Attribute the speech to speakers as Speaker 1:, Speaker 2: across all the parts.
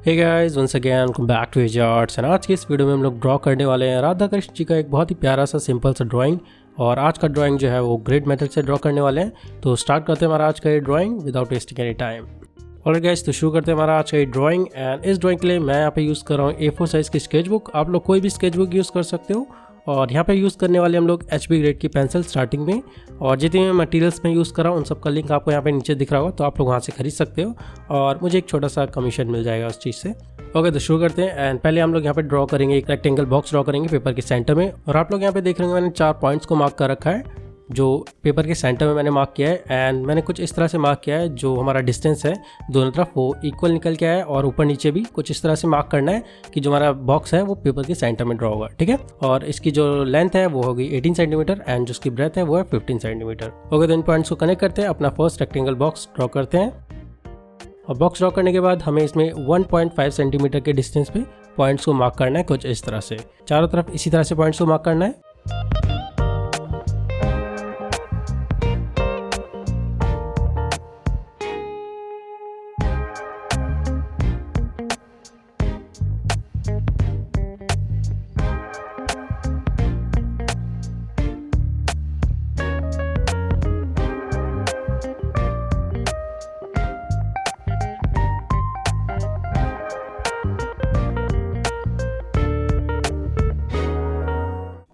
Speaker 1: Hey guys, once again welcome back to Edge Arts. And आज की इस video में हम लोग ड्रॉ करने वाले हैं राधा कृष्ण जी का एक बहुत ही प्यारा सा सिंपल सा ड्राइंग। और आज का ड्राइंग जो है वो ग्रिड मेथड से ड्रॉ करने वाले हैं। तो स्टार्ट करते हैं हमारा आज का ये drawing without wasting any time. Alright guys, तो शुरू करते हैं हमारा आज का ये ड्राइंग। एंड इस ड्राइंग के लिए मैं यहाँ पे यूज़ कर रहा हूँ A4 साइज़ की स्केच बुक। आप लोग कोई भी स्केच बुक यूज़ कर सकते हो। और यहाँ पे यूज़ करने वाले हम लोग HB ग्रेड की पेंसिल स्टार्टिंग में। और जितने मैं मटेरियल्स में यूज़ कर रहा हूँ उन सब का लिंक आपको यहाँ पे नीचे दिख रहा होगा, तो आप लोग वहाँ से खरीद सकते हो और मुझे एक छोटा सा कमीशन मिल जाएगा उस चीज़ से। ओके, तो शुरू करते हैं। एंड पहले हम लोग यहाँ पे ड्रॉ करेंगे एक रेक्टेंगल बॉक्स ड्रॉ करेंगे पेपर के सेंटर में। और आप लोग यहाँ पे देख रहे हैं मैंने 4 पॉइंट्स को मार्क कर रखा है जो पेपर के सेंटर में मैंने मार्क किया है। एंड मैंने कुछ इस तरह से मार्क किया है जो हमारा डिस्टेंस है दोनों तरफ वो इक्वल निकल के आया है। और ऊपर नीचे भी कुछ इस तरह से मार्क करना है कि जो हमारा बॉक्स है वो पेपर के सेंटर में ड्रॉ होगा, ठीक है। और इसकी जो लेंथ है वो होगी 18 सेंटीमीटर एंड जो इसकी ब्रेथ है वो है 15 सेंटीमीटर। ओके, तो इन पॉइंट्स को कनेक्ट करते हैं, अपना फर्स्ट रेक्टेंगल बॉक्स ड्रॉ करते हैं। और बॉक्स ड्रॉ करने के बाद हमें इसमें 1.5 सेंटीमीटर के डिस्टेंस पे पॉइंट्स को मार्क करना है कुछ इस तरह से। चारों तरफ इसी तरह से पॉइंट्स को मार्क करना है।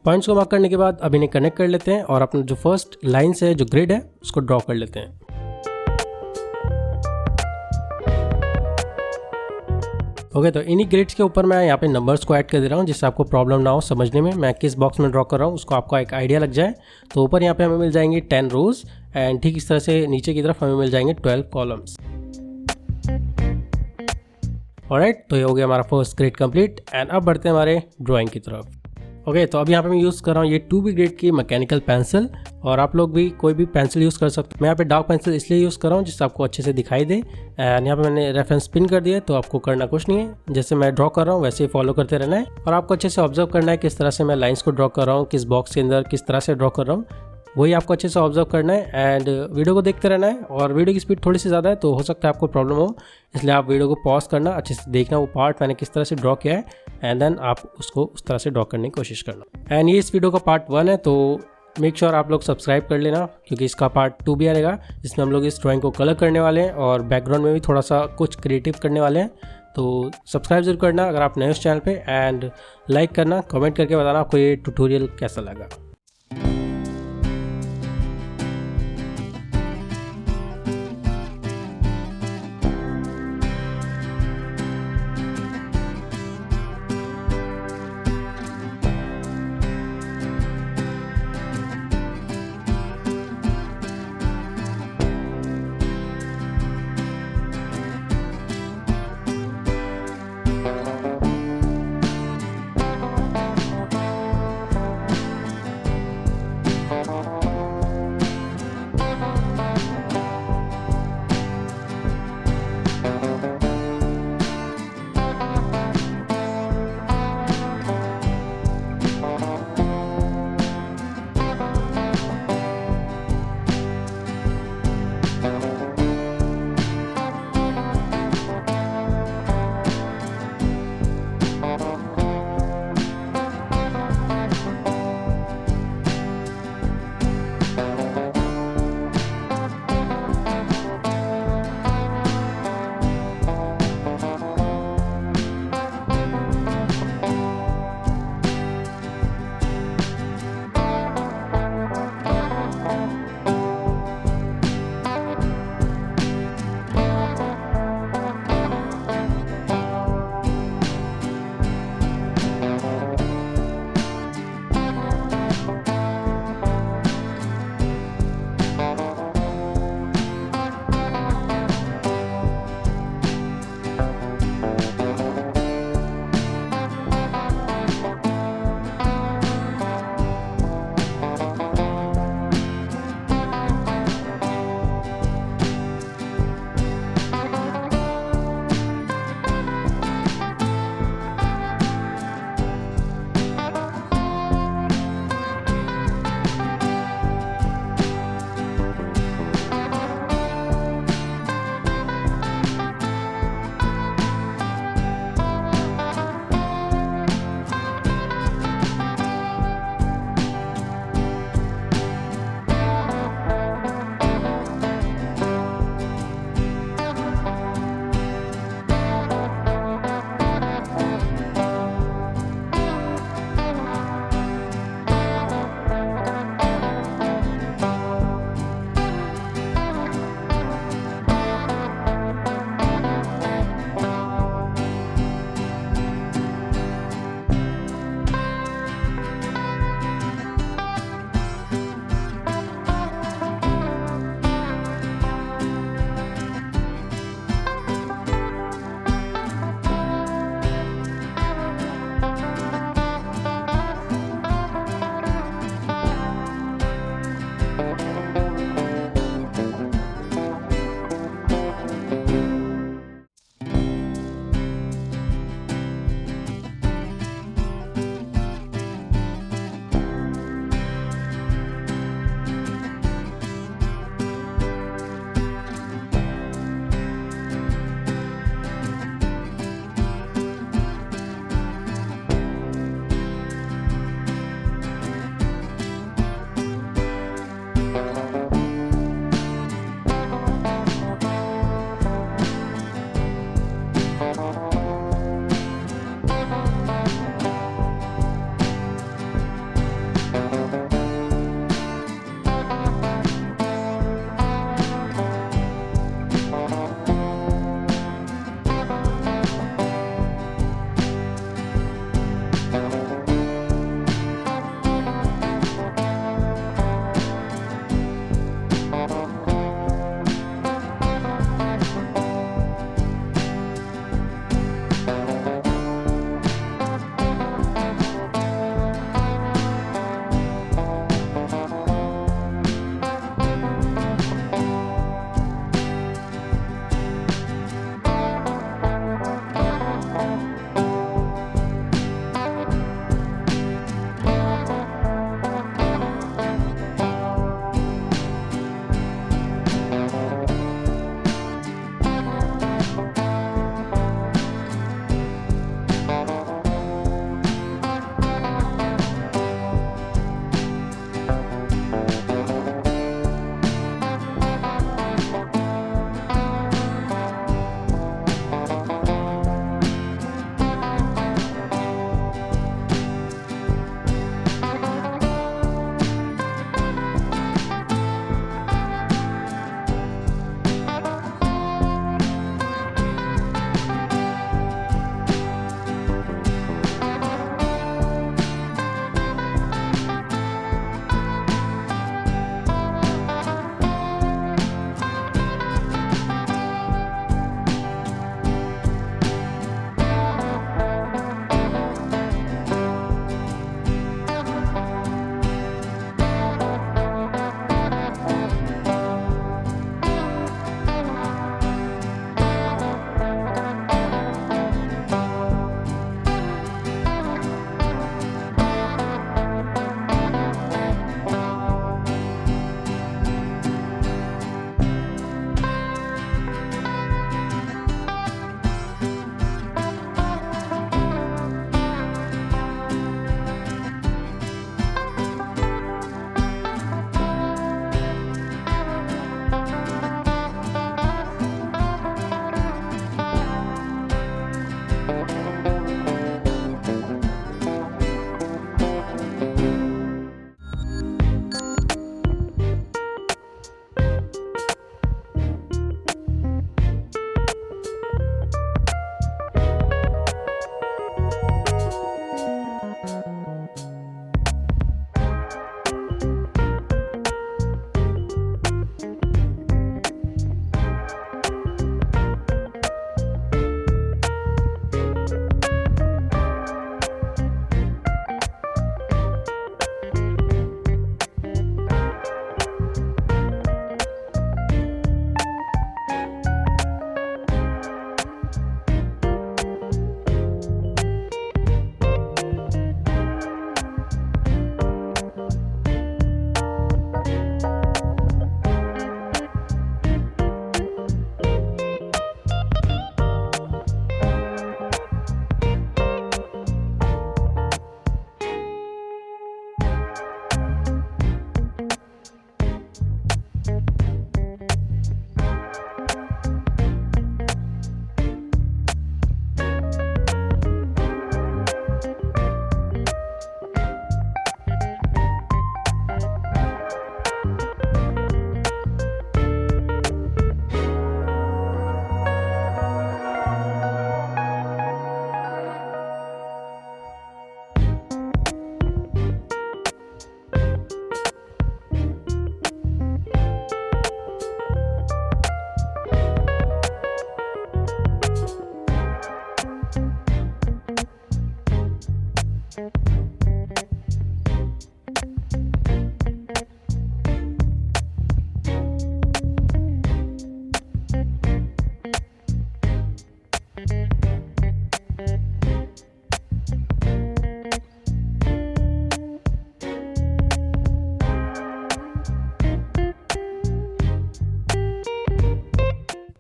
Speaker 1: पॉइंट्स को मार्क करने के बाद अब इन्हें कनेक्ट कर लेते हैं और अपना जो फर्स्ट लाइन्स है जो ग्रिड है उसको ड्रॉ कर लेते हैं। ओके, तो इन्हीं ग्रिड्स के ऊपर मैं यहाँ पे नंबर्स को ऐड कर दे रहा हूँ जिससे आपको प्रॉब्लम ना हो समझने में मैं किस बॉक्स में ड्रॉ कर रहा हूँ, उसको आपको एक आइडिया लग जाए। तो ऊपर यहाँ पे हमें मिल जाएंगे 10 रोज एंड ठीक इस तरह से नीचे की तरफ हमें मिल जाएंगे 12 कॉलम्स। ऑलराइट, तो ये हो गया हमारा फर्स्ट ग्रिड कंप्लीट। एंड अब बढ़ते हैं हमारे ड्राइंग की तरफ। ओके, तो अब यहाँ पे मैं यूज़ कर रहा हूँ ये 2B ग्रेड की मैकेनिकल पेंसिल। और आप लोग भी कोई भी पेंसिल यूज़ कर सकते हो। मैं यहाँ पे डार्क पेंसिल इसलिए यूज़ कर रहा हूँ जिससे आपको अच्छे से दिखाई दे। एंड यहाँ पे मैंने रेफरेंस पिन कर दिया, तो आपको करना कुछ नहीं है, जैसे मैं ड्रॉ कर रहा हूँ वैसे ही फॉलो करते रहना है। और आपको अच्छे से ऑब्जर्व करना है किस तरह से मैं लाइन्स को ड्रॉ कर रहा हूँ, किस बॉक्स के अंदर किस तरह से ड्रॉ कर रहा हूँ, वही आपको अच्छे से ऑब्जर्व करना है। एंड वीडियो को देखते रहना है। और वीडियो की स्पीड थोड़ी सी ज़्यादा है तो हो सकता है आपको प्रॉब्लम हो, इसलिए आप वीडियो को पॉज करना, अच्छे से देखना वो पार्ट मैंने किस तरह से ड्रॉ किया है एंड देन आप उसको उस तरह से ड्रॉ करने की कोशिश करना। एंड ये इस वीडियो का पार्ट 1 है, तो मेक श्योर आप लोग सब्सक्राइब कर लेना क्योंकि इसका पार्ट 2 भी आएगा जिसमें हम लोग इस ड्राइंग को कलर करने वाले हैं और बैकग्राउंड में भी थोड़ा सा कुछ क्रिएटिव करने वाले हैं। तो सब्सक्राइब जरूर करना अगर आप नए उस चैनल पे। एंड लाइक करना, कमेंट करके बताना आपको ये ट्यूटोरियल कैसा लगा।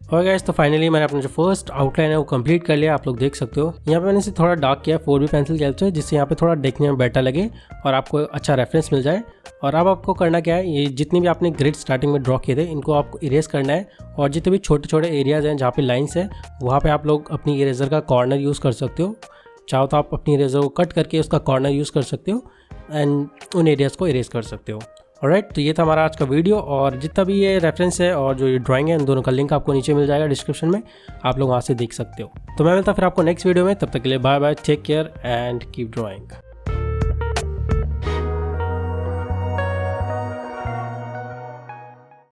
Speaker 1: और गाइस तो फाइनली मैंने अपना जो फर्स्ट आउटलाइन है वो कंप्लीट कर लिया, आप लोग देख सकते हो। यहाँ पे मैंने इसे थोड़ा डार्क किया 4B पेंसिल की हेल्प से, जिससे यहाँ पे थोड़ा देखने में बेटर लगे और आपको अच्छा रेफरेंस मिल जाए। और अब आपको करना क्या है, ये जितने भी आपने ग्रिड स्टार्टिंग में ड्रॉ किए थे इनको आपको इरेज करना है। और जितने भी छोटे छोटे एरियाज़ हैं जहाँ पे लाइन्स है वहाँ पे आप लोग अपनी इरेजर का कॉर्नर यूज़ कर सकते हो। चाहो तो आप अपनी इरेजर को कट करके उसका कॉर्नर यूज़ कर सकते हो एंड उन एरियाज़ को इरेज कर सकते हो। ऑलराइट, तो ये था हमारा आज का वीडियो। और जितना भी ये रेफरेंस है और जो ये ड्राइंग है इन दोनों का लिंक आपको नीचे मिल जाएगा डिस्क्रिप्शन में, आप लोग वहाँ से देख सकते हो। तो मैं मिलता फिर आपको नेक्स्ट वीडियो में, तब तक के लिए bye bye, take care and keep drawing.